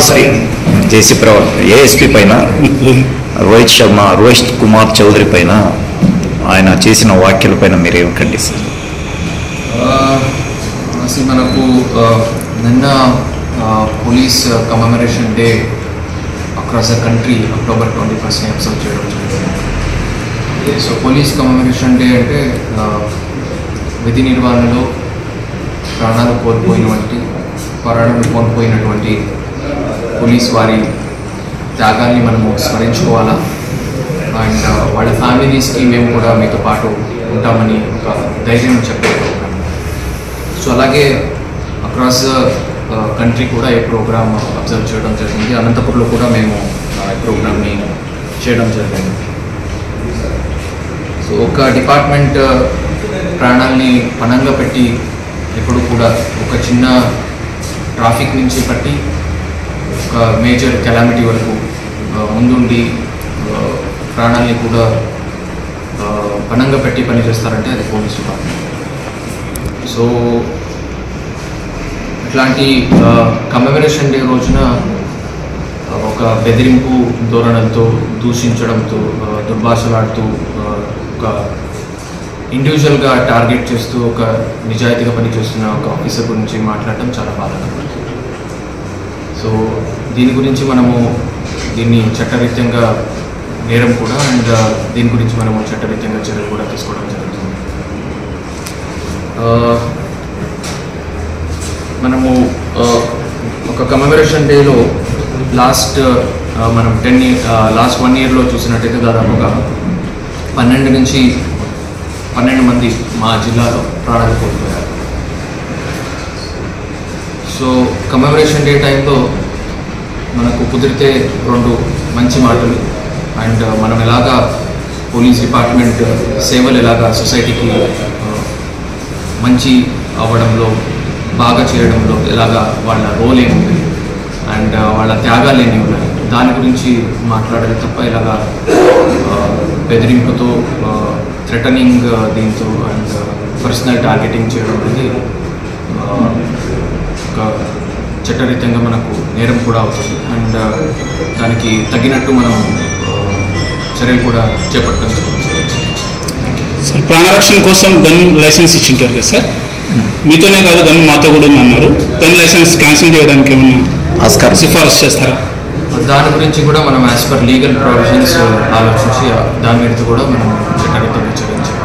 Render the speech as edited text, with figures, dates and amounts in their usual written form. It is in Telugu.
ఏఎస్పీ ఏఎస్పీ పైన రోహిత్ కుమార్ చౌదరి పైన ఆయన చేసిన వ్యాఖ్యల పైన మీరు ఏమి ఖండిస్తారు? మనకు నిన్న police commemoration day across the country October 21st observe చేయడం జరిగింది. సో పోలీస్ కమెమరేషన్ డే అంటే విధి నిర్వహణలో ప్రాణాలు కోల్పోయినటువంటి పోలీస్ వారి త్యాగాల్ని మనము స్మరించుకోవాలా. అండ్ వాళ్ళ ఫ్యామిలీస్కి మేము కూడా మీతో పాటు ఉంటామని ఒక ధైర్యం చెప్పే ప్రోగ్రామ్. సో అలాగే అక్రాస్ కంట్రీ కూడా ఈ ప్రోగ్రామ్ అబ్జర్వ్ చేయడం జరిగింది. అనంతపురంలో కూడా మేము ఈ ప్రోగ్రామ్ని చేయడం జరిగింది. సో ఒక డిపార్ట్మెంట్ ప్రాణాలని పణంగా పెట్టి ఎప్పుడు కూడా ఒక చిన్న ట్రాఫిక్ నుంచి పట్టి ఒక మేజర్ కెలామిటీ వరకు ముందుండి ప్రాణాలని కూడా పణంగా పెట్టి పనిచేస్తారంటే అది పోలీస్ డిపార్ట్మెంట్. సో ఇట్లాంటి కమెమరేషన్ డే రోజున ఒక బెదిరింపు ధోరణులతో దూషించడంతో దుర్భాషలాడుతూ ఒక ఇండివిజువల్గా టార్గెట్ చేస్తూ ఒక నిజాయితీగా పనిచేస్తున్న ఒక ఆఫీసర్ గురించి మాట్లాడటం చాలా బాధాకరం. సో దీని గురించి మనము దీన్ని చట్టరీత్యంగా నేరం కూడా అండ్ దీని గురించి మనము చట్టరీత్యంగా చర్యలు కూడా తీసుకోవడం జరుగుతుంది. మనము ఒక కమెమరేషన్ డేలో లాస్ట్ 1 yearలో చూసినట్టయితే దాదాపుగా 12 నుంచి 12 మంది మా జిల్లాలో ప్రాణాలు కోల్పోయారు. సో కమెమరేషన్ డే టైంలో మనకు కుదిరితే 2 మంచి మాటలు అండ్ మనం ఎలాగా పోలీస్ డిపార్ట్మెంట్ సేవలు ఎలాగా సొసైటీకి మంచి అవ్వడంలో బాగా చేయడంలో ఎలాగా వాళ్ళ రోల్ ఏముంది అండ్ వాళ్ళ త్యాగాలు ఏమి ఉన్నాయి దాని గురించి మాట్లాడాలి తప్ప ఇలాగా బెదిరింపుతో థ్రెటనింగ్ దీంతో అండ్ పర్సనల్ టార్గెటింగ్ చేయడం అనేది ఒక చట్టరీత్యంగా మనకు నేరం కూడా అవుతుంది అండ్ దానికి తగినట్టు మనం చర్యలు కూడా చేపట్టడం జరుగుతుంది. సార్ ప్రాణరక్షణ కోసం గన్ లైసెన్స్ ఇచ్చింటారు కదా సార్, మీతోనే కాదు గన్ మాతో కూడా అన్నారు. గన్ లైసెన్స్ క్యాన్సిల్ చేయడానికి ఏమన్నా ఆస్కారం సిఫారసు చేస్తారా? దాని గురించి కూడా మనం యాజ్ పర్ లీగల్ ప్రొవిజన్స్ ఆలోచించి దాని మీద కూడా మనం చట్టరీత్యంగా చర్యించాలి.